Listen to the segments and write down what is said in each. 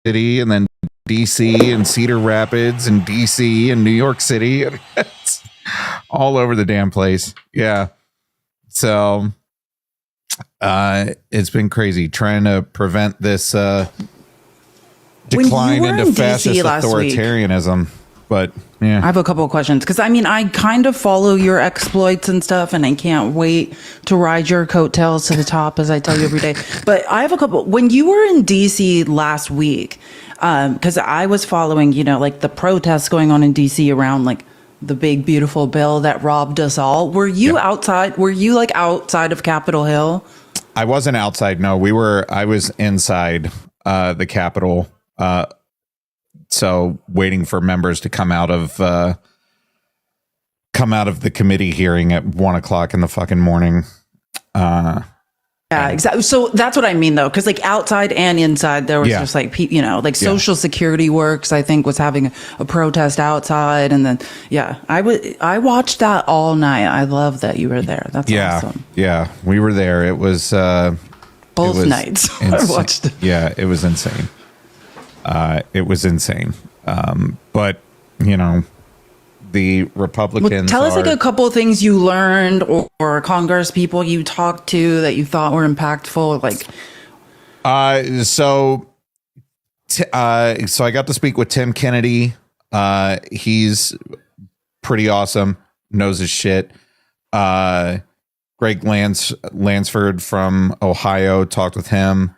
City, and then DC and Cedar Rapids and DC and New York City. And it's all over the damn place. Yeah. So it's been crazy trying to prevent this decline into fascist authoritarianism. But yeah, I have a couple of questions because I kind of follow your exploits and stuff, and I can't wait to ride your coattails to the top, as I tell you every day. But I have a couple. When you were in DC last week, because I was following, like the protests going on in DC around like the big beautiful bill that robbed us all. Were you outside? Were you like outside of Capitol Hill? I wasn't outside. No, I was inside the Capitol. So waiting for members to come out of the committee hearing at 1:00 in the fucking morning. Yeah, exactly. So that's what I mean, though, because like outside and inside, there was just like Social Security Works, I think, was having a protest outside, and then I watched that all night. I love that you were there. That's awesome. Yeah, we were there. It was both nights. I watched it. Yeah, it was insane. It was insane. But, the Republicans. Tell us like a couple of things you learned or Congress people you talked to that you thought were impactful. So I got to speak with Tim Kennedy. He's pretty awesome. Knows his shit. Greg Lansford from Ohio, talked with him.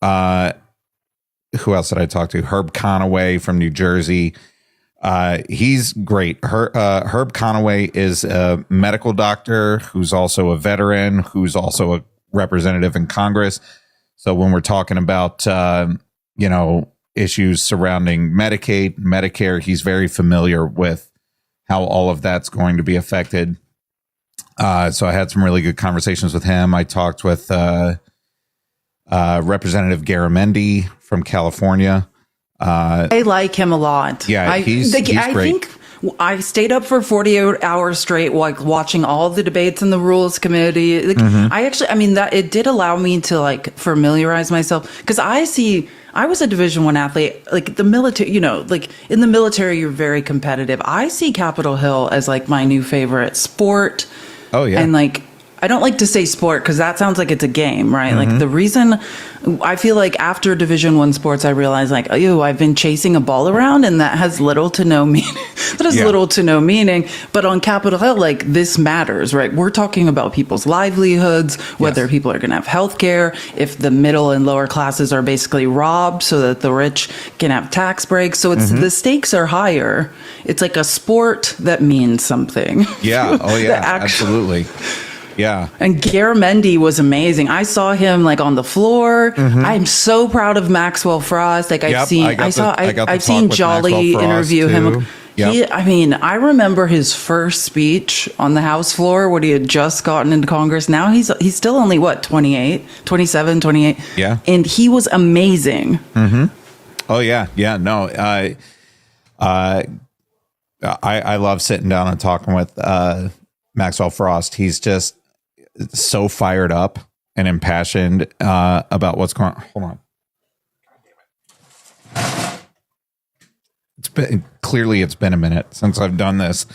Who else did I talk to? Herb Conaway from New Jersey. He's great. Herb Conaway is a medical doctor who's also a veteran, who's also a representative in Congress. So when we're talking about, issues surrounding Medicaid, Medicare, he's very familiar with how all of that's going to be affected. So I had some really good conversations with him. I talked with Representative Garamendi from California. I like him a lot. Yeah, he's great. I think I stayed up for 48 hours straight, like watching all the debates in the Rules Committee. It did allow me to like familiarize myself because I was a Division I athlete, like the military, like in the military, you're very competitive. I see Capitol Hill as like my new favorite sport. Oh yeah. And like, I don't like to say sport because that sounds like it's a game, right? Like the reason I feel like after Division I sports, I realized like, I've been chasing a ball around and that has little to no meaning. Little to no meaning. But on Capitol Hill, like this matters, right? We're talking about people's livelihoods, whether people are going to have health care, if the middle and lower classes are basically robbed so that the rich can have tax breaks. So it's the stakes are higher. It's like a sport that means something. Yeah. Oh yeah, absolutely. Yeah. And Garamendi was amazing. I saw him like on the floor. I'm so proud of Maxwell Frost. Like I've seen Jolly interview him. Yep. I remember his first speech on the House floor when he had just gotten into Congress. Now he's still only 27, 28. Yeah. And he was amazing. Oh yeah. Yeah. No, I love sitting down and talking with Maxwell Frost. He's just so fired up and impassioned about what's going on. Hold on. It's been a minute since I've done this.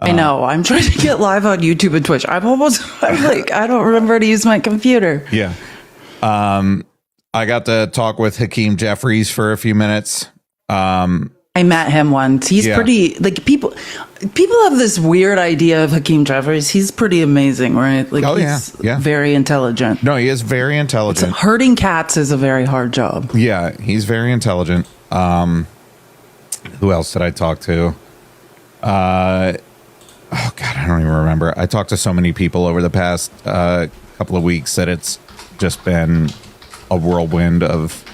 I know. I'm trying to get live on YouTube and Twitch. I don't remember how to use my computer. Yeah. I got to talk with Hakeem Jeffries for a few minutes. I met him once. He's pretty, like people have this weird idea of Hakeem Jeffries. He's pretty amazing, right? Like he's very intelligent. No, he is very intelligent. Herding cats is a very hard job. Yeah, he's very intelligent. Who else did I talk to? Oh God, I don't even remember. I talked to so many people over the past couple of weeks that it's just been a whirlwind of.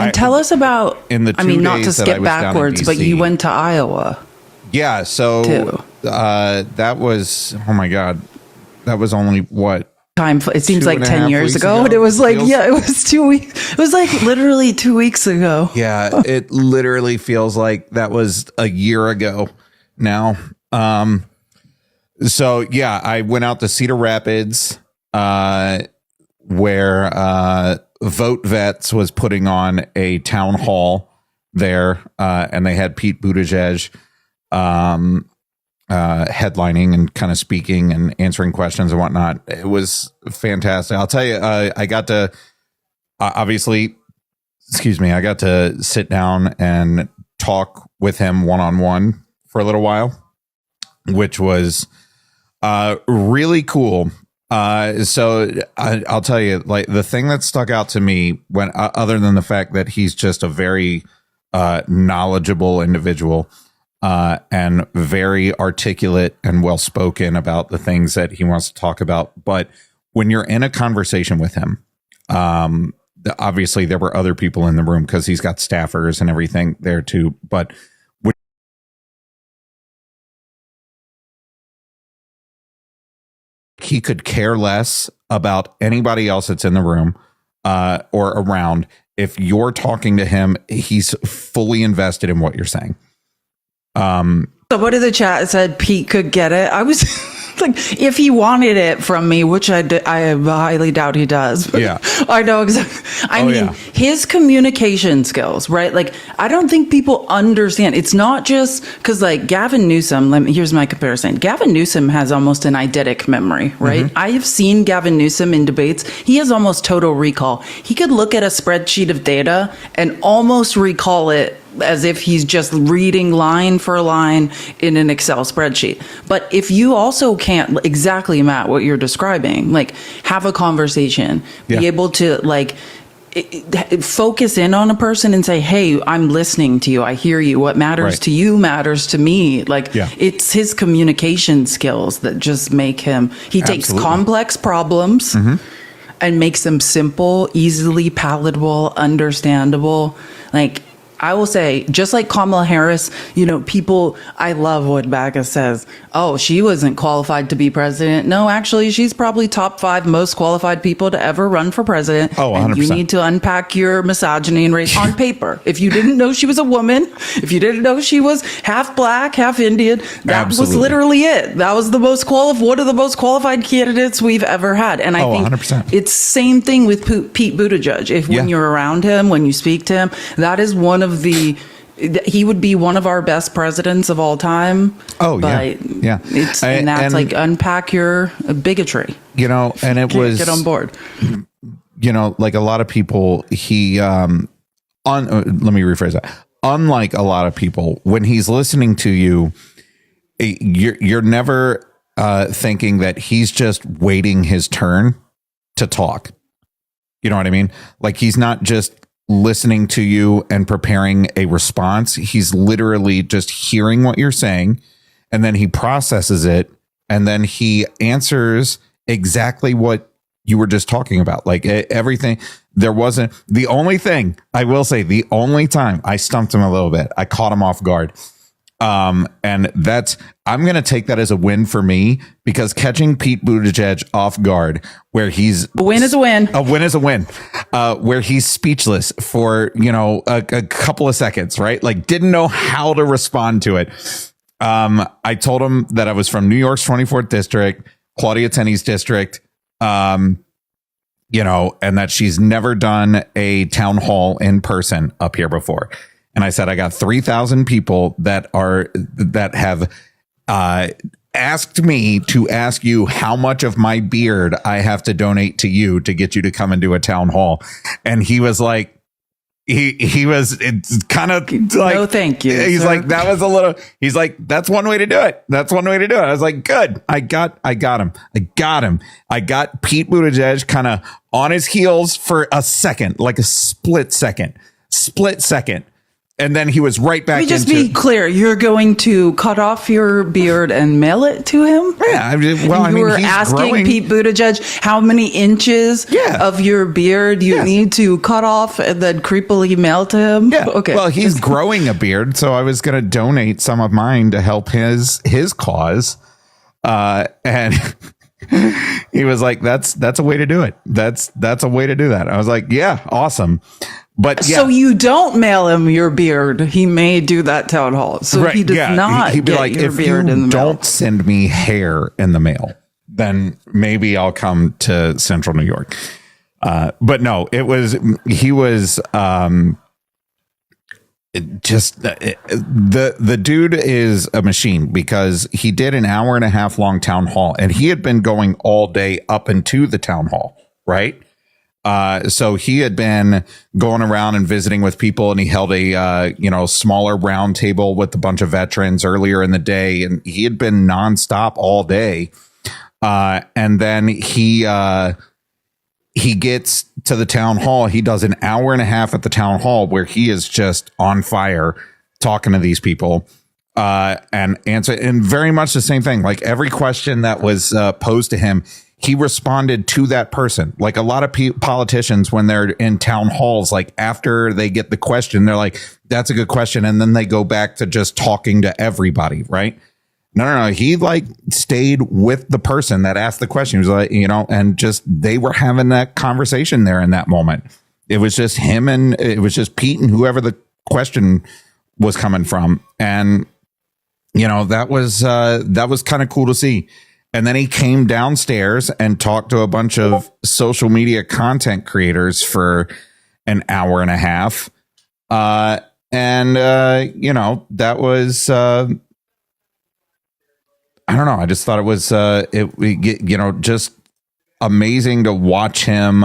And tell us about, not to skip backwards, but you went to Iowa. Yeah, so that was, oh my God, that was only what? It seems like 10 years ago. And it was like, it was 2 weeks. It was like literally 2 weeks ago. Yeah, it literally feels like that was a year ago now. So yeah, I went out to Cedar Rapids, where Vote Vets was putting on a town hall there, and they had Pete Buttigieg headlining and kind of speaking and answering questions and whatnot. It was fantastic. I'll tell you, I got to obviously, I got to sit down and talk with him one-on-one for a little while, which was really cool. So I'll tell you, like, the thing that stuck out to me when, other than the fact that he's just a very knowledgeable individual, and very articulate and well-spoken about the things that he wants to talk about. But when you're in a conversation with him, obviously there were other people in the room because he's got staffers and everything there too. But he could care less about anybody else that's in the room or around. If you're talking to him, he's fully invested in what you're saying. So what did the chat said? Pete could get it. I was like, if he wanted it from me, which I highly doubt he does. But yeah, I know exactly. I mean, his communication skills, right? Like, I don't think people understand. It's not just because, like, Gavin Newsom. Here's my comparison. Gavin Newsom has almost an eidetic memory, right? Mm-hmm. I have seen Gavin Newsom in debates. He has almost total recall. He could look at a spreadsheet of data and almost recall it as if he's just reading line for line in an Excel spreadsheet. But if you also can't, exactly, Matt, what you're describing, like, have a conversation, be able to, like, focus in on a person and say, hey, I'm listening to you. I hear you. What matters to you matters to me. Like, it's his communication skills that just make him, he takes complex problems and makes them simple, easily palatable, understandable. Like, I will say, just like Kamala Harris, you know, people, I love what Baga says. Oh, she wasn't qualified to be president. No, actually, she's probably top 5 most qualified people to ever run for president. Oh, 100%. And you need to unpack your misogyny and race on paper. If you didn't know she was a woman, if you didn't know she was half black, half Indian, that was literally it. That was the most one of the most qualified candidates we've ever had. And I think 100%. It's same thing with Pete Buttigieg. If when you're around him, when you speak to him, that is one of he would be one of our best presidents of all time. Oh, yeah. That's like, unpack your bigotry. You know, and it was, get on board. You know, like a lot of people, let me rephrase that. Unlike a lot of people, when he's listening to you, you're never thinking that he's just waiting his turn to talk. You know what I mean? Like, he's not just listening to you and preparing a response. He's literally just hearing what you're saying, and then he processes it, and then he answers exactly what you were just talking about. Like, everything. There wasn't, the only thing I will say, the only time I stumped him a little bit, I caught him off guard. And I'm going to take that as a win for me, because catching Pete Buttigieg off guard, where he's a win is a win. A win is a win. Where he's speechless for, you know, a couple of seconds, right? Like, didn't know how to respond to it. I told him that I was from New York's 24th district, Claudia Tenney's district, you know, and that she's never done a town hall in person up here before. And I said, I got 3,000 people that have asked me to ask you how much of my beard I have to donate to you to get you to come and do a town hall. And he was like, it's kind of like, no, thank you. He's like, that was a little, he's like, that's one way to do it. That's one way to do it. I was like, good. I got him. I got Pete Buttigieg kind of on his heels for a second, like a split second. And then he was right back. Let me just be clear. You're going to cut off your beard and mail it to him? Yeah. You were asking growing. Pete Buttigieg how many inches of your beard you need to cut off and then creepily mail to him? Yeah. Okay. Well, he's growing a beard, so I was going to donate some of mine to help his cause. And he was like, that's a way to do it. That's a way to do that. I was like, yeah, awesome. But so you don't mail him your beard. He may do that town hall. So he does not. He'd be get like, your if beard you in the don't mail. send me hair in the mail, then maybe I'll come to Central New York. But no, he was just the dude is a machine, because he did an hour and a half long town hall, and he had been going all day up into the town hall, right? So he had been going around and visiting with people, and he held a smaller round table with a bunch of veterans earlier in the day, and he had been nonstop all day. And then he gets to the town hall. He does an hour and a half at the town hall where he is just on fire talking to these people, and answer, and very much the same thing. Like every question that was posed to him, he responded to that person. Like a lot of politicians, when they're in town halls, like after they get the question, they're like, that's a good question. And then they go back to just talking to everybody. Right. No. He like stayed with the person that asked the question. He was like, and just, they were having that conversation there in that moment. It was just him, and it was just Pete and whoever the question was coming from. And, that was kind of cool to see. And then he came downstairs and talked to a bunch of social media content creators for an hour and a half. That was, I don't know. I just thought it was, just amazing to watch him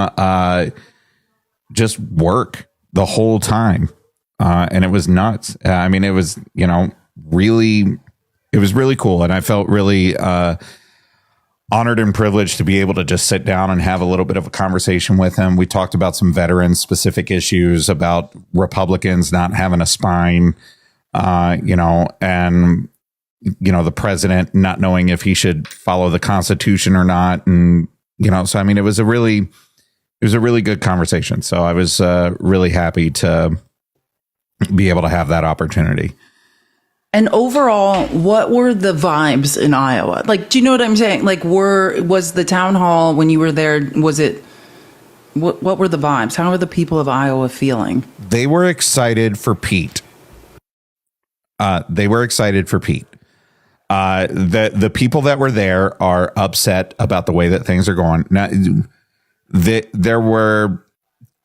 just work the whole time. And it was nuts. It was, it was really cool. And I felt really, honored and privileged to be able to just sit down and have a little bit of a conversation with him. We talked about some veteran specific issues, about Republicans not having a spine, and, the president not knowing if he should follow the Constitution or not. And, so, it was a really good conversation. So I was really happy to be able to have that opportunity. And overall, what were the vibes in Iowa? Like, do you know what I'm saying? Like, was the town hall when you were there, what were the vibes? How were the people of Iowa feeling? They were excited for Pete. The people that were there are upset about the way that things are going. Now, there were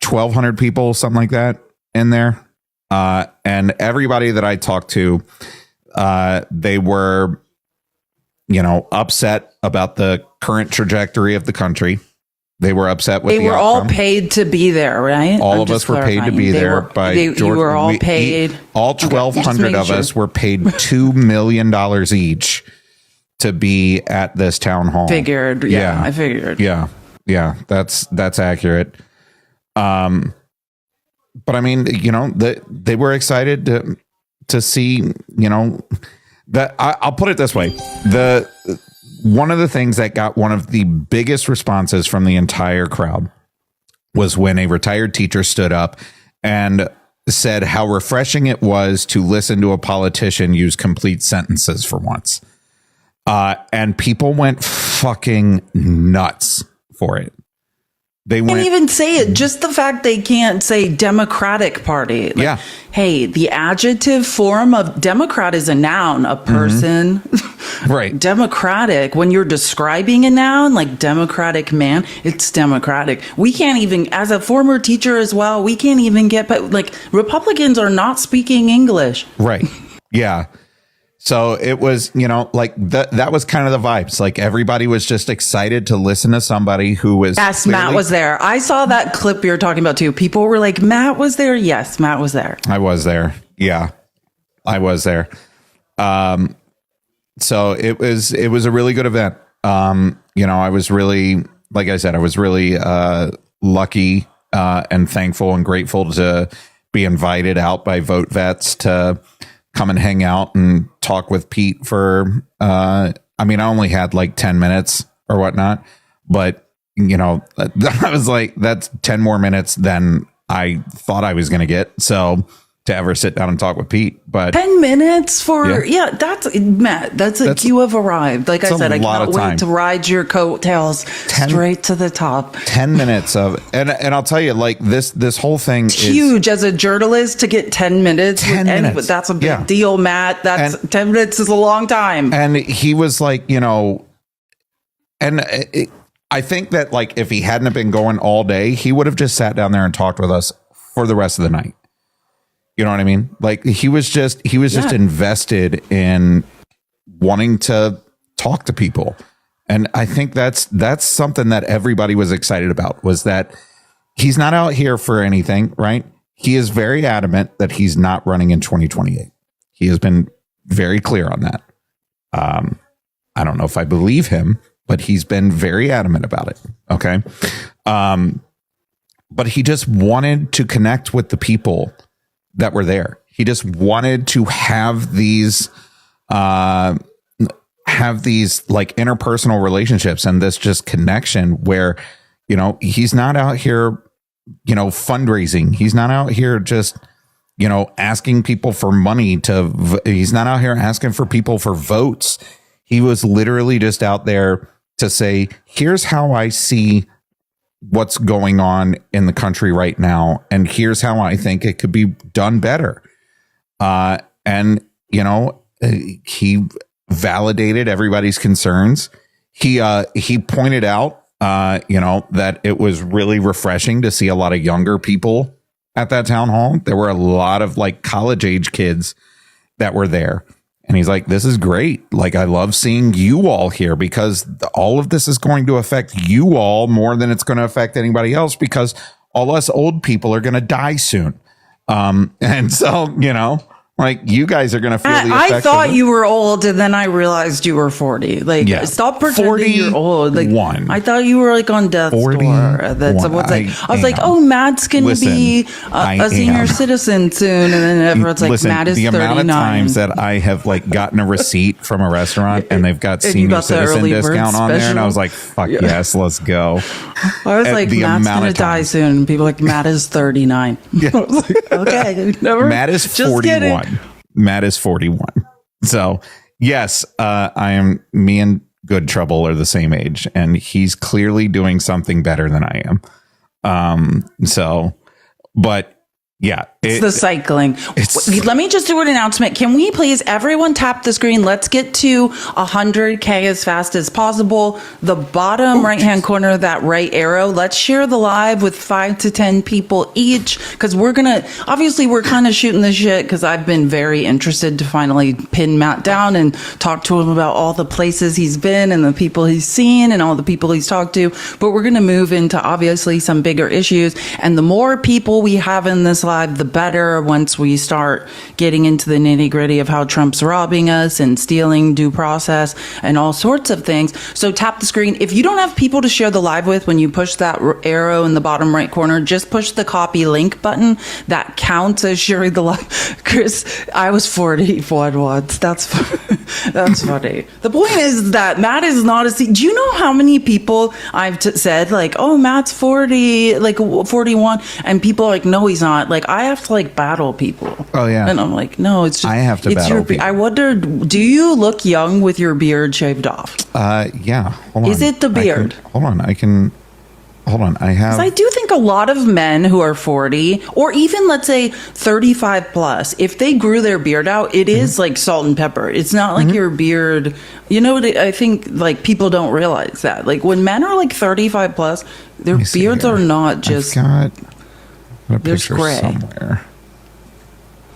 1,200 people, something like that, in there. And everybody that I talked to, they were, upset about the current trajectory of the country. They were upset with the outcome. They were all paid to be there, right? All of us were paid to be there by George. You were all paid. All 1,200 of us were paid $2 million each to be at this town hall. Figured. Yeah, I figured. Yeah. That's accurate. But they were excited to see, that I'll put it this way. One of the things that got one of the biggest responses from the entire crowd was when a retired teacher stood up and said how refreshing it was to listen to a politician use complete sentences for once. And people went fucking nuts for it. They can't even say it. Just the fact they can't say Democratic Party. Like, hey, the adjective form of Democrat is a noun, a person. Mm-hmm. Right. Democratic. When you're describing a noun, like Democratic man, it's Democratic. We can't even, as a former teacher as well, we can't even get, like, Republicans are not speaking English. Right. Yeah. So it was, that was kind of the vibes. Like everybody was just excited to listen to somebody who was. Yes, Matt was there. I saw that clip you're talking about too. People were like, Matt was there. Yes, Matt was there. I was there. Yeah, I was there. So it was a really good event. I was really, like I said, I was really lucky and thankful and grateful to be invited out by Vote Vets to come and hang out and talk with Pete for, I only had like 10 minutes or whatnot, but I was like, that's 10 more minutes than I thought I was going to get. So to ever sit down and talk with Pete, but 10 minutes for, that's Matt, that's like you have arrived. Like I said, I cannot wait to ride your coattails straight to the top. 10 minutes of, and I'll tell you, like this whole thing is huge as a journalist to get 10 minutes. 10 minutes. That's a big deal, Matt. 10 minutes is a long time. And he was like, I think that like if he hadn't have been going all day, he would have just sat down there and talked with us for the rest of the night. You know what I mean? Like he was just invested in wanting to talk to people. And I think that's something that everybody was excited about, was that he's not out here for anything, right? He is very adamant that he's not running in 2028. He has been very clear on that. I don't know if I believe him, but he's been very adamant about it. Okay. But he just wanted to connect with the people that were there. He just wanted to have these like interpersonal relationships and this just connection where, you know, he's not out here, you know, fundraising. He's not out here just, you know, asking people for money he's not out here asking for people for votes. He was literally just out there to say, here's how I see what's going on in the country right now. And here's how I think it could be done better. And, you know, he validated everybody's concerns. He pointed out, you know, that it was really refreshing to see a lot of younger people at that town hall. There were a lot of like college age kids that were there. And he's like, this is great. Like, I love seeing you all here because all of this is going to affect you all more than it's going to affect anybody else because all us old people are going to die soon. And so, you know, like you guys are going to feel the effects. I thought you were old, and then I realized you were 40. Like, stop pretending you're old. Like, I thought you were like on death's door. That's what's like. I was like, oh, Matt's going to be a senior citizen soon, and then everyone's like, Matt is 39. The amount of times that I have like gotten a receipt from a restaurant and they've got senior citizen discount on there, and I was like, fuck yes, let's go. I was like, Matt's going to die soon. And people are like, Matt is 39. I was like, okay, never. Matt is 41. Matt is 41. So yes, me and Good Trouble are the same age, and he's clearly doing something better than I am. But yeah, it's the cycling. Let me just do an announcement. Can we please, everyone tap the screen? Let's get to 100K as fast as possible. The bottom right-hand corner, that right arrow, let's share the live with 5 to 10 people each. Cause we're kind of shooting the shit. Cause I've been very interested to finally pin Matt down and talk to him about all the places he's been and the people he's seen and all the people he's talked to. But we're going to move into obviously some bigger issues. And the more people we have in this live, the better once we start getting into the nitty gritty of how Trump's robbing us and stealing due process and all sorts of things. So tap the screen. If you don't have people to share the live with, when you push that arrow in the bottom right corner, just push the copy link button. That counts as sharing the live. Chris, I was 41 once. That's funny. The point is that Matt is not do you know how many people I've said like, oh, Matt's 40, like 41, and people are like, no, he's not. Like, I have to like battle people. Oh yeah. And I'm like, no, it's just, I have to battle people. I wonder, do you look young with your beard shaved off? Yeah. Hold on. Is it the beard? Hold on. I have. I do think a lot of men who are 40 or even let's say 35 plus, if they grew their beard out, it is like salt and pepper. It's not like your beard. You know, I think like people don't realize that. Like when men are like 35 plus, their beards are not just. There's gray somewhere.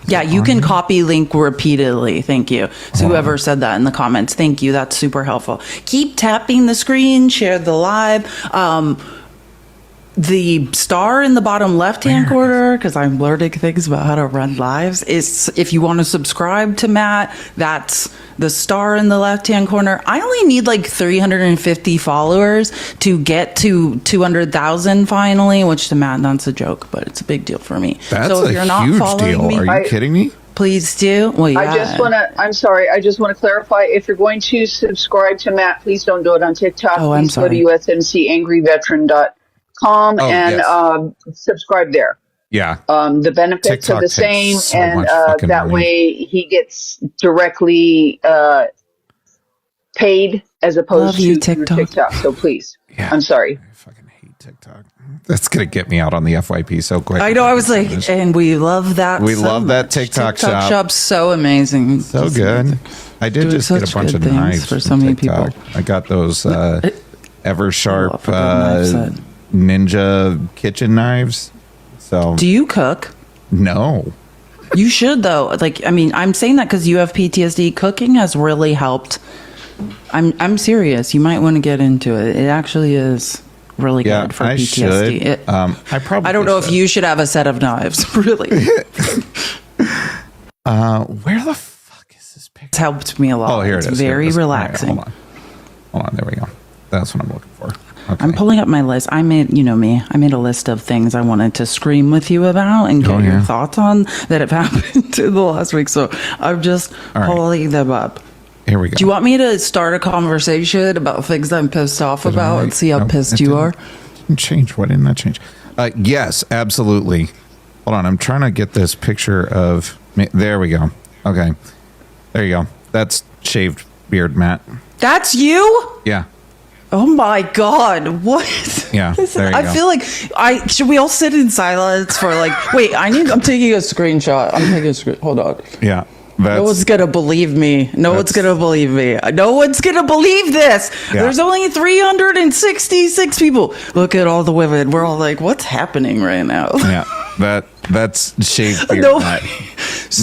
Yeah, you can copy link repeatedly. Thank you. So whoever said that in the comments, thank you. That's super helpful. Keep tapping the screen, share the live. The star in the bottom left-hand corner, because I'm learning things about how to run lives, is if you want to subscribe to Matt, that's the star in the left-hand corner. I only need like 350 followers to get to 200,000 finally, which to Matt, that's a joke, but it's a big deal for me. That's so if you're not huge deal. Me, are you kidding me? Please do. Well, yeah. I just want to clarify, if you're going to subscribe to Matt, please don't do it on TikTok. Please go to USMCAngryVeteran.com and subscribe there. Yeah. The benefits TikTok are the same, so and that way he gets directly paid as opposed to TikTok. So please, I'm sorry. I fucking hate TikTok. That's gonna get me out on the FYP so quick. I know. I was like, and we love that. We love that TikTok shop. Shop's so amazing. So good. I did just get a bunch of knives for so many people. I got those. ever sharp ninja kitchen knives. So, do you cook? No. You should though. Like, I mean, I'm saying that because you have PTSD. Cooking has really helped. I'm serious. You might want to get into it. It actually is really good for PTSD. I don't know if you should have a set of knives. Really. Where the fuck is this picture? It's helped me a lot. Oh, here it is. It's very relaxing. Right, hold on. There we go. That's what I'm looking for. Okay. I'm pulling up my list. I made, you know me, I made a list of things I wanted to scream with you about and get your thoughts on that have happened in the last week. So I'm just pulling them up. Here we go. Do you want me to start a conversation about things I'm pissed off about and see how pissed you are? Didn't change. Why didn't that change? Yes, absolutely. Hold on. I'm trying to get this picture of me. There we go. Okay. There you go. That's shaved beard, Matt. That's you? Yeah. Oh my God! What? Yeah, there you go. I feel like should we all sit in silence for like? Wait, I'm taking a screenshot. I'm taking a screen. Hold on. Yeah, no one's gonna believe me. No one's gonna believe me. No one's gonna believe this. Yeah. There's only 366 people. Look at all the women. We're all like, what's happening right now? Yeah, that's shaved beard. No,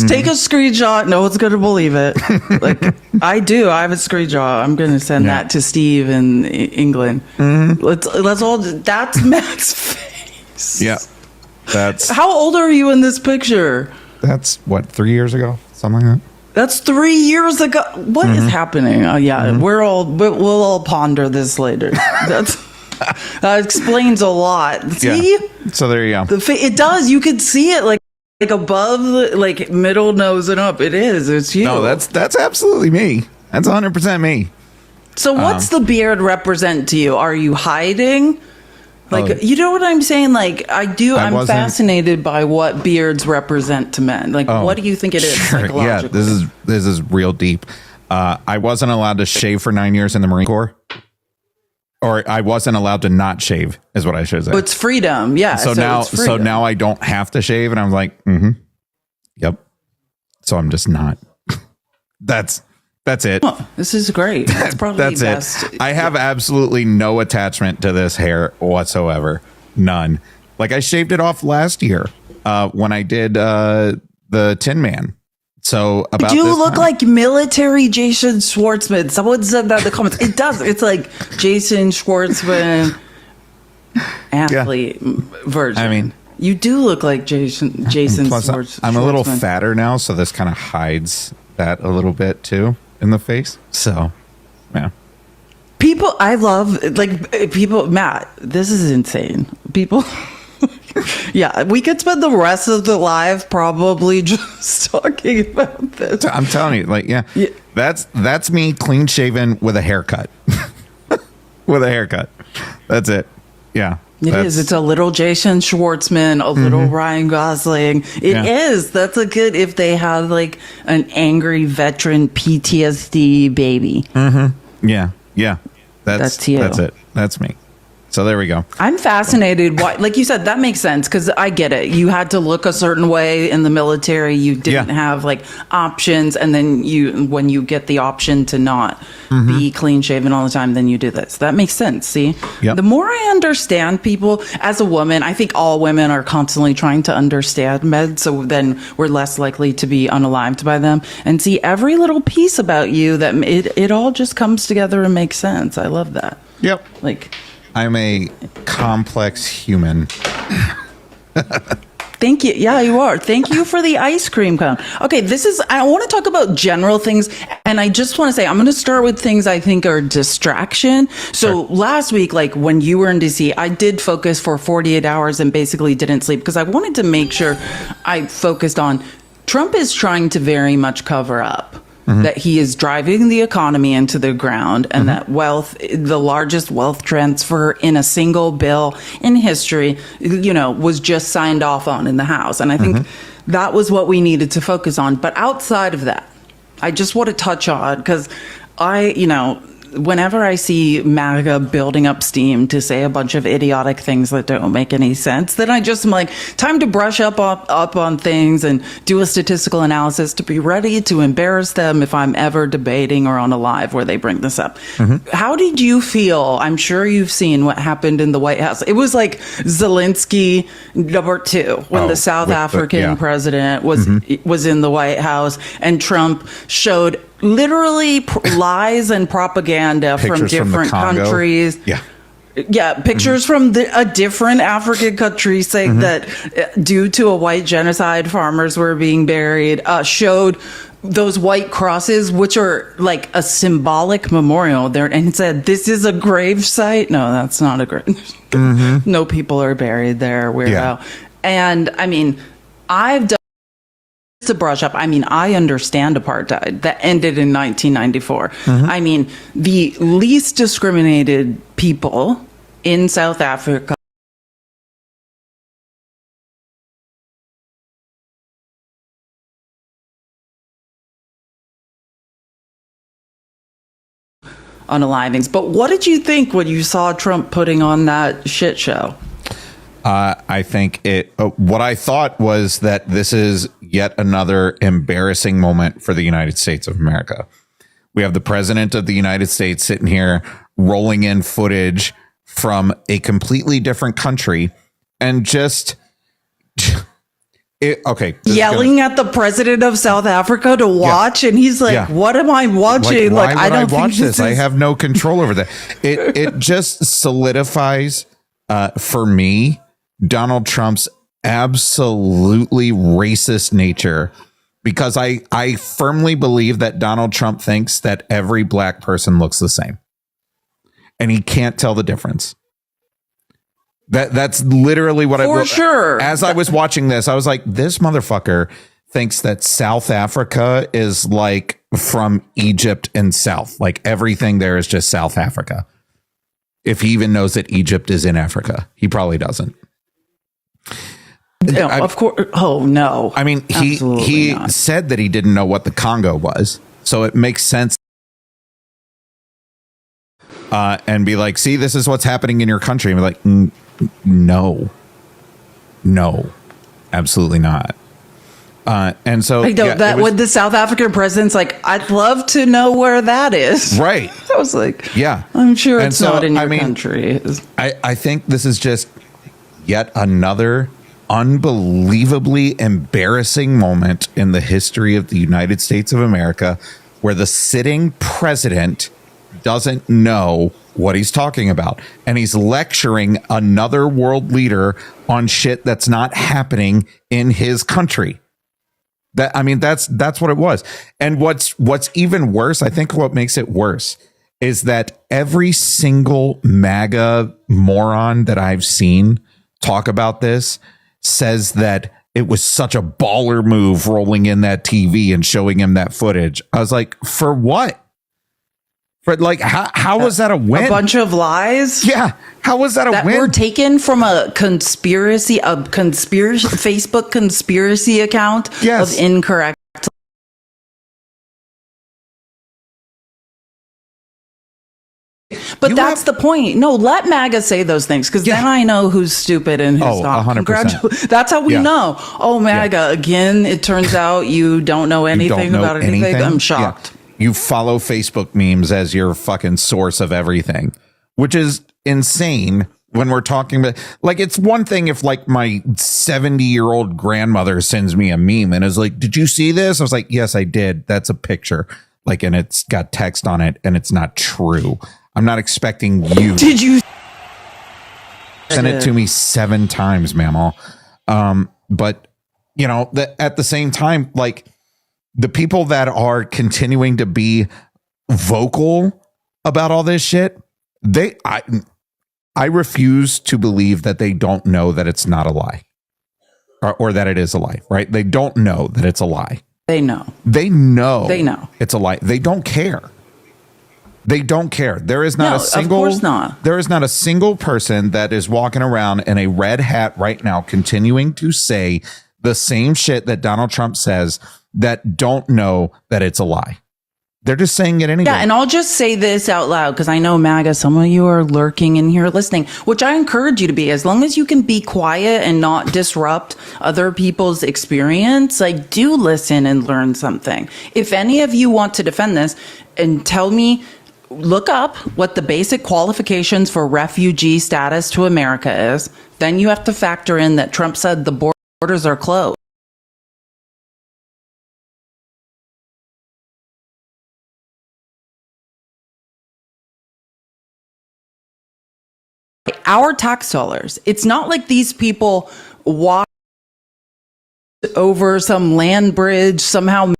take a screenshot. No one's gonna believe it. Like I do. I have a screenshot. I'm gonna send that to Steve in England. Let's all. That's Matt's face. Yeah, that's. How old are you in this picture? That's what, 3 years ago, something like that. That's 3 years ago. What is happening? We'll all ponder this later. That explains a lot. See? Yeah. So there you go. It does. You could see it like above, like middle nose and up. It is. It's you. No, that's absolutely me. That's 100% me. So what's the beard represent to you? Are you hiding? Like, you know what I'm saying? Like, I'm fascinated by what beards represent to men. Like, what do you think it is psychologically? Yeah, this is real deep. I wasn't allowed to shave for 9 years in the Marine Corps. Or I wasn't allowed to not shave, is what I should say. But it's freedom, yeah. So now I don't have to shave, and I'm like, yep. So I'm just not. That's it. Oh, this is great. That's probably that's best. It. I have absolutely no attachment to this hair whatsoever. None. Like I shaved it off last year when I did the Tin Man. So about you look like military Jason Schwartzman. Someone said that in the comments. It does. It's like Jason Schwartzman, athlete version. I mean, you do look like Jason Schwartzman. I'm a little fatter now, so this kind of hides that a little bit too in the face. So, yeah. People, I love people. Matt, this is insane. People. Yeah, we could spend the rest of the live probably just talking about this. I'm telling you, that's me clean shaven with a haircut. With a haircut. That's it. Yeah. It is. It's a little Jason Schwartzman, a little Ryan Gosling. It is. That's a good, if they have like an angry veteran PTSD baby. Yeah. Yeah. That's you. That's it. That's me. So there we go. I'm fascinated. Why, like you said, that makes sense because I get it. You had to look a certain way in the military. You didn't have like options, and then when you get the option to not be clean shaven all the time, then you do this. That makes sense. See, the more I understand people as a woman, I think all women are constantly trying to understand meds, so then we're less likely to be unalived by them and see every little piece about you that it all just comes together and makes sense. I love that. Yep. Like. I'm a complex human. Thank you. Yeah, you are. Thank you for the ice cream cone. Okay, I want to talk about general things. And I just want to say, I'm going to start with things I think are distraction. So last week, like when you were in DC, I did focus for 48 hours and basically didn't sleep because I wanted to make sure I focused on Trump is trying to very much cover up. That he is driving the economy into the ground and that the largest wealth transfer in a single bill in history, was just signed off on in the House. And I think that was what we needed to focus on. But outside of that, I just want to touch on because whenever I see MAGA building up steam to say a bunch of idiotic things that don't make any sense, then I just am like, time to brush up on things and do a statistical analysis to be ready to embarrass them if I'm ever debating or on a live where they bring this up. How did you feel? I'm sure you've seen what happened in the White House. It was like Zelensky #2 when the South African president was in the White House, and Trump showed literally lies and propaganda from different countries. Pictures from a different African country saying that due to a white genocide, farmers were being buried, showed those white crosses, which are like a symbolic memorial there, and said, this is a grave site. No, that's not a grave. No people are buried there. Weirdo. And I mean, I've done to brush up. I mean, I understand apartheid that ended in 1994. I mean, the least discriminated people in South Africa unalivings. But what did you think when you saw Trump putting on that shit show? I think what I thought was that this is yet another embarrassing moment for the United States of America. We have the president of the United States sitting here rolling in footage from a completely different country and just yelling at the president of South Africa to watch. And he's like, what am I watching? Like I don't watch this. I have no control over that. It just solidifies for me Donald Trump's absolutely racist nature, because I firmly believe that Donald Trump thinks that every black person looks the same and he can't tell the difference. That's literally what as I was watching this, I was like, this motherfucker thinks that South Africa is like from Egypt and South, like everything there is just South Africa. If he even knows that Egypt is in Africa, he probably doesn't. No, of course. Oh, no. I mean, he said that he didn't know what the Congo was. So it makes sense. And be like, see, this is what's happening in your country. And be like, no, absolutely not. And so with the South African president's like, I'd love to know where that is. Right. I was like, I'm sure it's not in your country. I think this is just yet another unbelievably embarrassing moment in the history of the United States of America, where the sitting president doesn't know what he's talking about, and he's lecturing another world leader on shit that's not happening in his country. That's what it was. And what's even worse, I think what makes it worse is that every single MAGA moron that I've seen talk about this says that it was such a baller move rolling in that TV and showing him that footage. I was like, for what? For like, how was that a win? A bunch of lies? Yeah. How was that a win? That were taken from a Facebook conspiracy account of incorrect. But that's the point. No, let MAGA say those things, because then I know who's stupid and who's not. 100%. That's how we know. Oh, MAGA, again, it turns out you don't know anything about anything. I'm shocked. You follow Facebook memes as your fucking source of everything, which is insane when we're talking about, like, it's one thing if like my 70-year-old grandmother sends me a meme and is like, did you see this? I was like, yes, I did. That's a picture. Like, and it's got text on it and it's not true. I'm not expecting you. Did you send it to me 7 times, mammal? But you know, at the same time, like, the people that are continuing to be vocal about all this shit, I refuse to believe that they don't know that it's not a lie, or that it is a lie, right? They don't know that it's a lie. They know it's a lie. They don't care. They don't care. There is not of course not. There is not a single person that is walking around in a red hat right now continuing to say the same shit that Donald Trump says that don't know that it's a lie. They're just saying it anyway. Yeah, and I'll just say this out loud because I know, MAGA, some of you are lurking in here listening, which I encourage you to be. As long as you can be quiet and not disrupt other people's experience, like, do listen and learn something. If any of you want to defend this and tell me, look up what the basic qualifications for refugee status to America is, then you have to factor in that Trump said the borders are closed. Our tax dollars. It's not like these people walked over some land bridge, somehow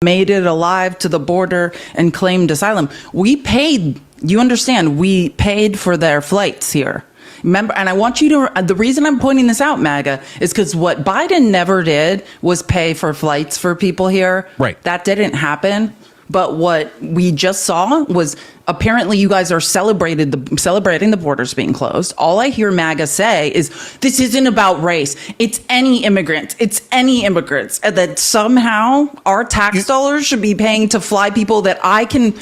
made it alive to the border and claimed asylum. We paid, you understand, we paid for their flights here. Remember, and I want you to, the reason I'm pointing this out, MAGA, is because what Biden never did was pay for flights for people here. Right. That didn't happen. But what we just saw was apparently you guys are celebrating the borders being closed. All I hear MAGA say is this isn't about race. It's any immigrants. It's any immigrants. And that somehow our tax dollars should be paying to fly people that I can,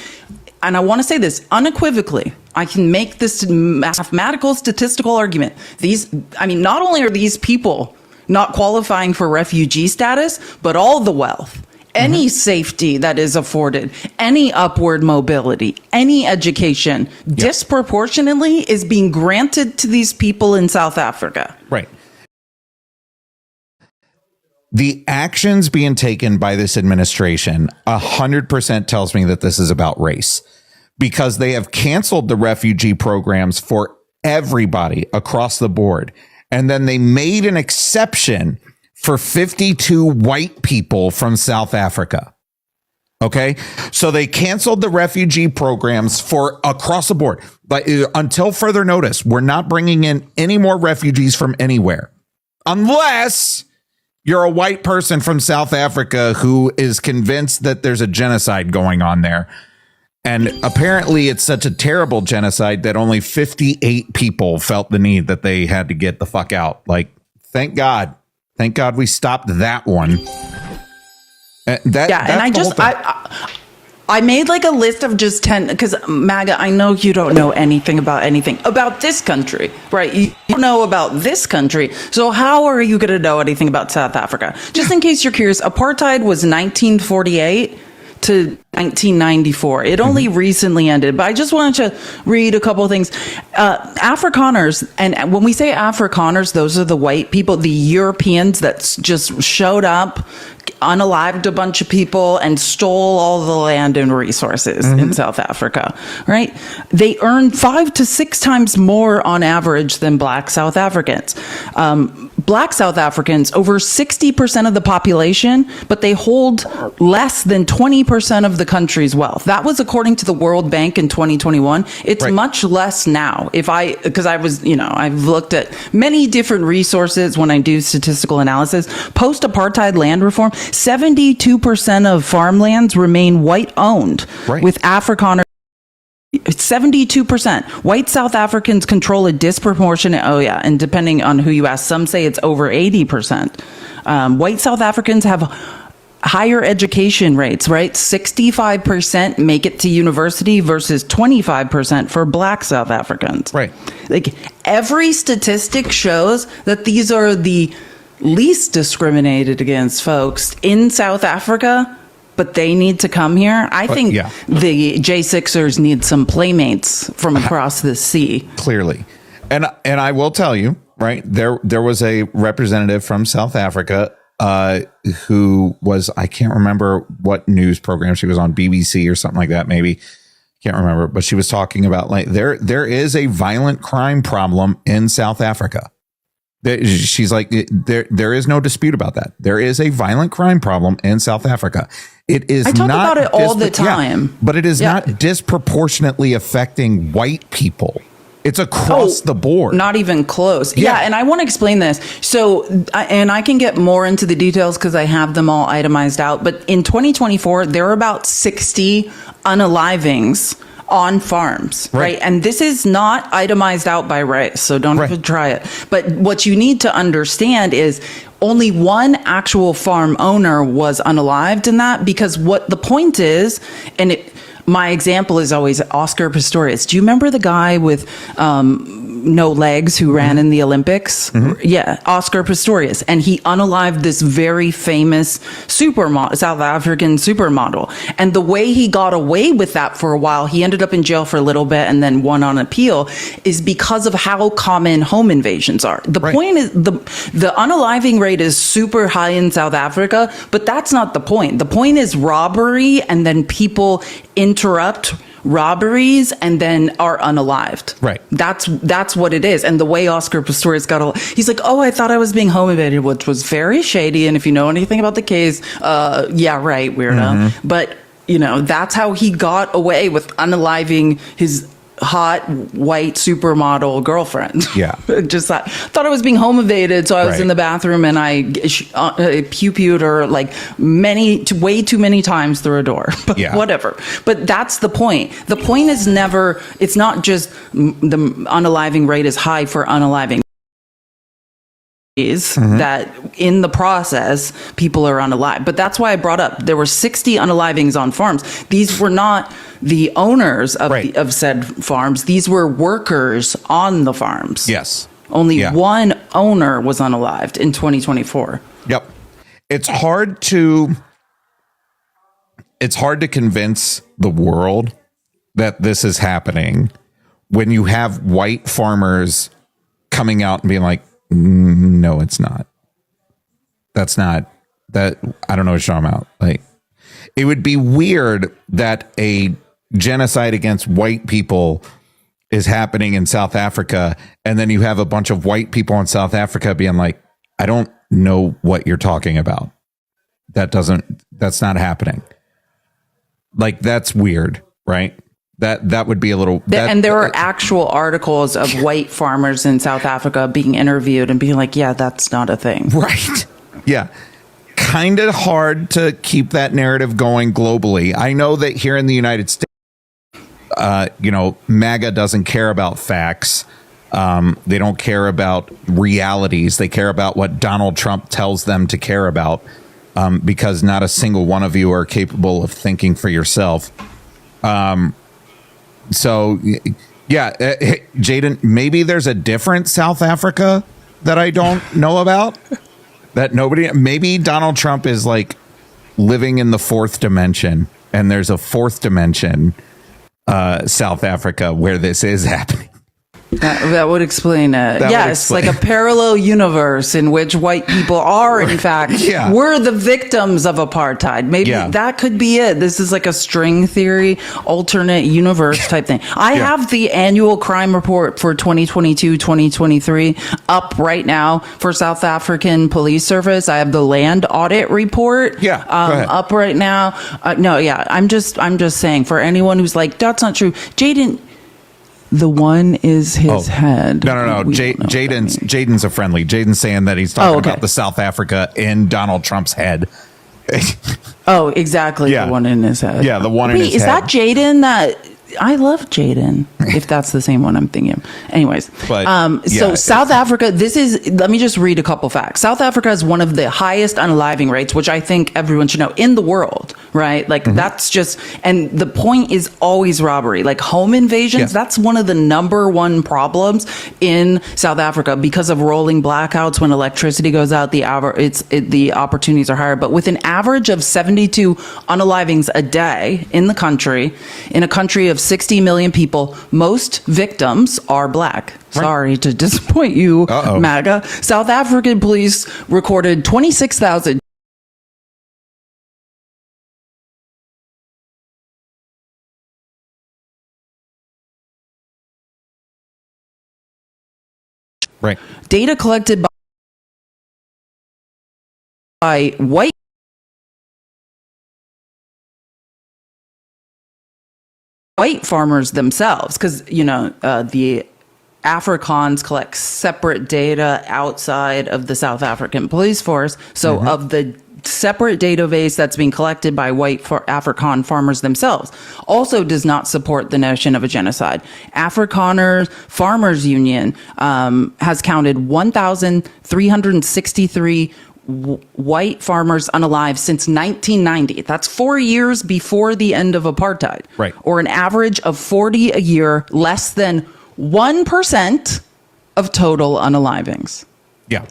and I want to say this unequivocally, I can make this mathematical statistical argument. Not only are these people not qualifying for refugee status, but all the wealth, any safety that is afforded, any upward mobility, any education, disproportionately is being granted to these people in South Africa. Right. The actions being taken by this administration 100% tells me that this is about race, because they have canceled the refugee programs for everybody across the board. And then they made an exception for 52 white people from South Africa. Okay. So they canceled the refugee programs for across the board. But until further notice, we're not bringing in any more refugees from anywhere, unless you're a white person from South Africa who is convinced that there's a genocide going on there. And apparently it's such a terrible genocide that only 58 people felt the need that they had to get the fuck out. Like, thank God. Thank God we stopped that one. I made like a list of just 10, because MAGA, I know you don't know anything about this country, right? You don't know about this country. So how are you going to know anything about South Africa? Just in case you're curious, apartheid was 1948 to 1994. It only recently ended, but I just wanted to read a couple of things. Afrikaners, and when we say Afrikaners, those are the white people, the Europeans that just showed up, unalived a bunch of people and stole all the land and resources in South Africa, right? They earn 5 to 6 times more on average than Black South Africans. Black South Africans, over 60% of the population, but they hold less than 20% of the country's wealth. That was according to the World Bank in 2021. It's much less now. I've looked at many different resources when I do statistical analysis. Post-apartheid land reform, 72% of farmlands remain white owned, with Afrikaners. 72%. White South Africans control a disproportionate, and depending on who you ask, some say it's over 80%. White South Africans have higher education rates, right? 65% make it to university versus 25% for Black South Africans. Right. Like, every statistic shows that these are the least discriminated against folks in South Africa, but they need to come here. I think the J6ers need some playmates from across the sea. Clearly. And I will tell you, right, there was a representative from South Africa who was, I can't remember what news program she was on, BBC or something like that, maybe. Can't remember, but she was talking about, like, there is a violent crime problem in South Africa. She's like, there is no dispute about that. There is a violent crime problem in South Africa. It is. I talk about it all the time, but it is not disproportionately affecting white people. It's across the board. Not even close. Yeah. And I want to explain this. So, and I can get more into the details because I have them all itemized out. But in 2024, there are about 60 unalivings on farms, right? And this is not itemized out by race, so don't even try it. But what you need to understand is only one actual farm owner was unalived in that, because what the point is, and my example is always Oscar Pistorius. Do you remember the guy with no legs who ran in the Olympics? Yeah, Oscar Pistorius. And he unalived this very famous South African supermodel. And the way he got away with that for a while, he ended up in jail for a little bit and then won on appeal, is because of how common home invasions are. The point is the unaliving rate is super high in South Africa, but that's not the point. The point is robbery, and then people interrupt robberies and then are unalived. Right. That's what it is. And the way Oscar Pistorius he's like, oh, I thought I was being home invaded, which was very shady. And if you know anything about the case, yeah, right, weirdo. But, that's how he got away with unaliving his hot white supermodel girlfriend. Yeah. Just thought I was being home invaded, so I was in the bathroom and I pew-pewed her like way too many times through a door. But whatever. But that's the point. The point is it's not just the unaliving rate is high for unaliving. That in the process people are unalived. But that's why I brought up there were 60 unalivings on farms. These were not the owners of said farms. These were workers on the farms. Yes. Only one owner was unalived in 2024. Yep. It's hard to convince the world that this is happening when you have white farmers coming out and being like, no, it's not. That's not that. I don't know what you're talking about. Like, it would be weird that a genocide against white people is happening in South Africa, and then you have a bunch of white people in South Africa being like, I don't know what you're talking about. That's not happening. Like, that's weird, right? That would be a little... and there are actual articles of white farmers in South Africa being interviewed and being like, yeah, that's not a thing. Right. Yeah. Kind of hard to keep that narrative going globally. I know that here in the United States, MAGA doesn't care about facts. They don't care about realities. They care about what Donald Trump tells them to care about, because not a single one of you are capable of thinking for yourself. So, yeah, Jaden, maybe there's a different South Africa that I don't know about, that maybe Donald Trump is like living in the fourth dimension, and there's a fourth dimension, South Africa, where this is happening. That would explain it. Yes, like a parallel universe in which white people are, in fact, were the victims of apartheid. Maybe that could be it. This is like a string theory, alternate universe type thing. I have the annual crime report for 2022-2023 up right now for South African Police Service. I have the land audit report up right now. I'm just saying, for anyone who's like, that's not true, Jaden, the one is his head. No. Jaden's a friendly. Jaden's saying that he's talking about the South Africa in Donald Trump's head. Oh, exactly. The one in his head. Yeah, the one in his head. Is that Jaden that... I love Jaden, if that's the same one I'm thinking. Anyways, so South Africa, let me just read a couple facts. South Africa is one of the highest unaliving rates, which I think everyone should know, in the world, right? Like, that's just, and the point is always robbery. Like, home invasions, that's one of the number one problems in South Africa because of rolling blackouts. When electricity goes out, the opportunities are higher. But with an average of 72 unalivings a day in a country of 60 million people, most victims are black. Sorry to disappoint you, MAGA. South African police recorded 26,000 data collected by white farmers themselves, because the Afrikaans collect separate data outside of the South African police force. So of the separate database that's being collected by white Afrikaner farmers themselves, also does not support the notion of a genocide. Afrikaner Farmers Union has counted 1,363 white farmers unalive since 1990. That's 4 years before the end of apartheid. Right. Or an average of 40 a year, less than 1% of total unalivings. Yeah.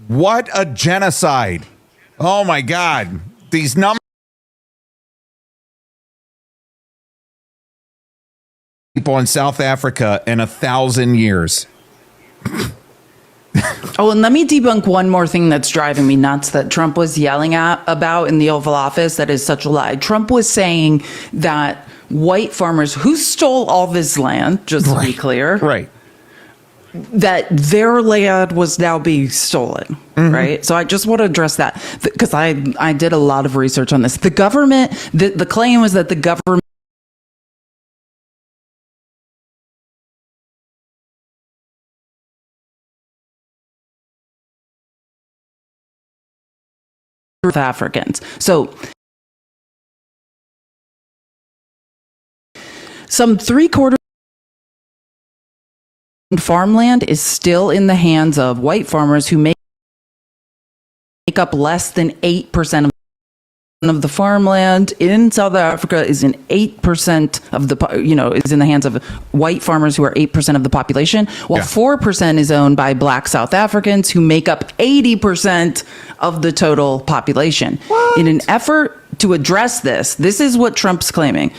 What a genocide. Oh my God. These numbers. People in South Africa in 1,000 years. Oh, and let me debunk one more thing that's driving me nuts that Trump was yelling about in the Oval Office that is such a lie. Trump was saying that white farmers who stole all this land, just to be clear, right, that their land was now being stolen, right? So I just want to address that because I did a lot of research on this. The government, the claim was that the government North Africans. So some 3/4 farmland is still in the hands of white farmers who make up less than 8% of the farmland in South Africa is in 8% of the, is in the hands of white farmers who are 8% of the population, while 4% is owned by black South Africans who make up 80% of the total population. What? In an effort to address this is what Trump's claiming.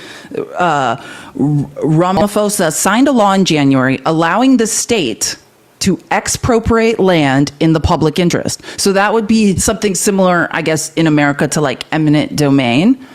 Ramaphosa signed a law in January allowing the state to expropriate land in the public interest. So that would be something similar, I guess, in America to like eminent domain,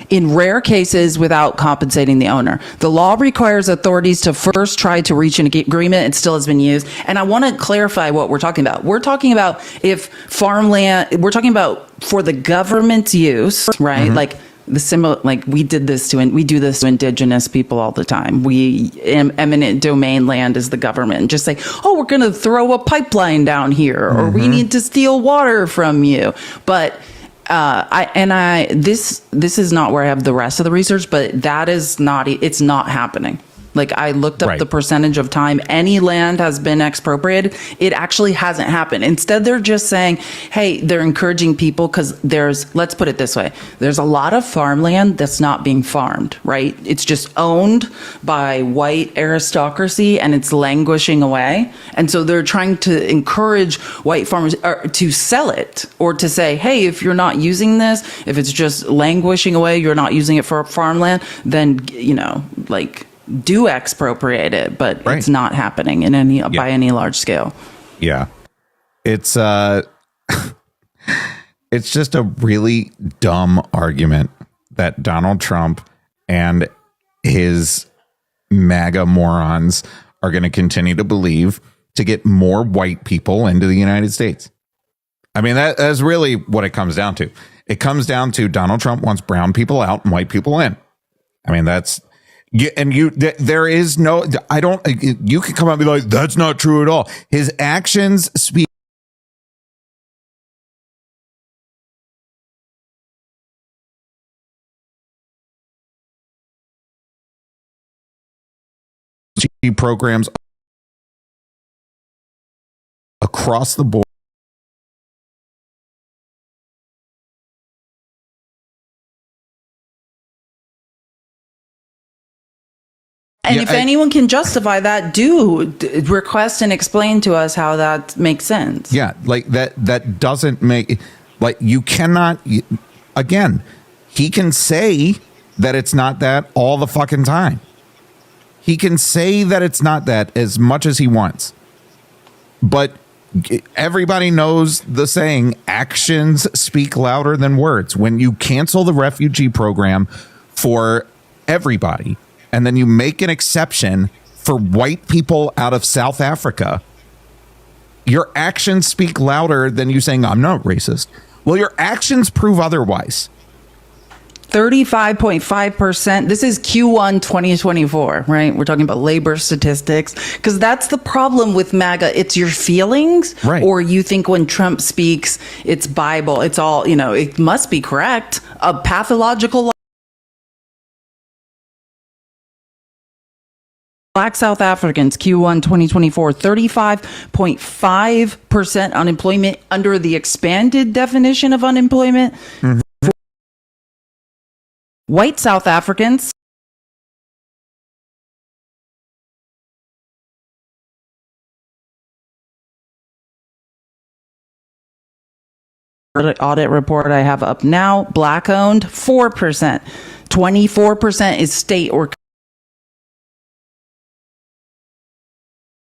in rare cases without compensating the owner. The law requires authorities to first try to reach an agreement. It still has been used. And I want to clarify what we're talking about. We're talking about if farmland, we're talking about for the government's use, right? Like, the similar, like we do this to indigenous people all the time. Eminent domain land is the government, and just say, oh, we're going to throw a pipeline down here, or we need to steal water from you. But this is not where I have the rest of the research, but it's not happening. Like I looked up the percentage of time any land has been expropriated. It actually hasn't happened. Instead, they're just saying, hey, they're encouraging people because let's put it this way. There's a lot of farmland that's not being farmed, right? It's just owned by white aristocracy and it's languishing away. And so they're trying to encourage white farmers to sell it or to say, hey, if you're not using this, if it's just languishing away, you're not using it for farmland, then, do expropriate it, but it's not happening by any large scale. Yeah. It's it's just a really dumb argument that Donald Trump and his MAGA morons are going to continue to believe to get more white people into the United States. I mean, that's really what it comes down to. It comes down to Donald Trump wants brown people out and white people in. I mean, there is no, you can come out and be like, that's not true at all. His actions speak programs across the board. And if anyone can justify that, do request and explain to us how that makes sense. Yeah, like that doesn't make, like, you cannot, again, he can say that it's not that all the fucking time. He can say that it's not that as much as he wants. But everybody knows the saying, actions speak louder than words. When you cancel the refugee program for everybody, and then you make an exception for white people out of South Africa, your actions speak louder than you saying, I'm not racist. Well, your actions prove otherwise. 35.5%. This is Q1 2024, right? We're talking about labor statistics, because that's the problem with MAGA. It's your feelings, right? Or you think when Trump speaks, it's Bible. It's all, it must be correct. A pathological Black South Africans, Q1 2024, 35.5% unemployment under the expanded definition of unemployment. Mm-hmm. White South Africans, audit report I have up now, Black owned, 4%. 24% is state or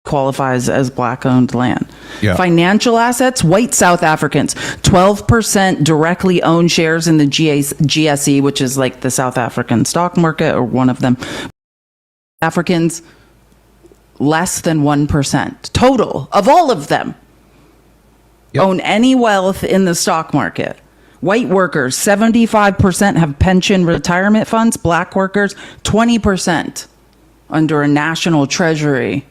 qualifies as Black owned land. Yeah. Financial assets, white South Africans, 12% directly own shares in the GSE, which is like the South African stock market, or one of them. Africans, less than 1% total of all of them. Yep. Own any wealth in the stock market. White workers, 75% have pension retirement funds. Black workers, 20% under a national treasury.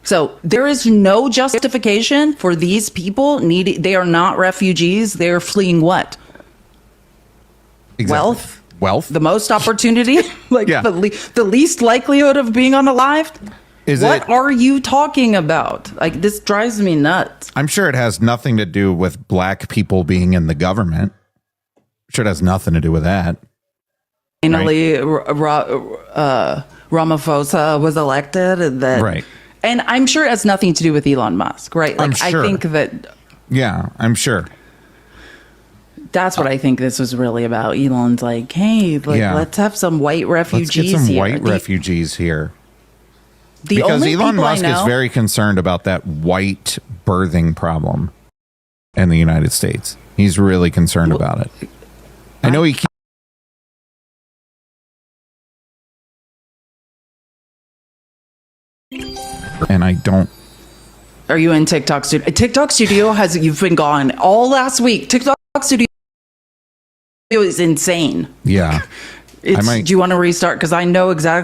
So there is no justification for these people they are not refugees. They're fleeing what? Exactly. Wealth? The most opportunity? The least likelihood of being unalived? What are you talking about? Like, this drives me nuts. I'm sure it has nothing to do with Black people being in the government. I'm sure it has nothing to do with that. Finally, right? Ramaphosa was elected. Right. And I'm sure it has nothing to do with Elon Musk, right? Like, I'm sure. I think that... Yeah, I'm sure. That's what I think this was really about. Elon's like, hey, let's have some white refugees here. Let's get some white refugees here. Because Elon Musk is very concerned about that white birthing problem in the United States. He's really concerned about it. I know he keeps... And I don't... Are you in TikTok Studio? TikTok Studio you've been gone all last week. TikTok Studio is insane. Yeah. Do you want to restart? Because I know exactly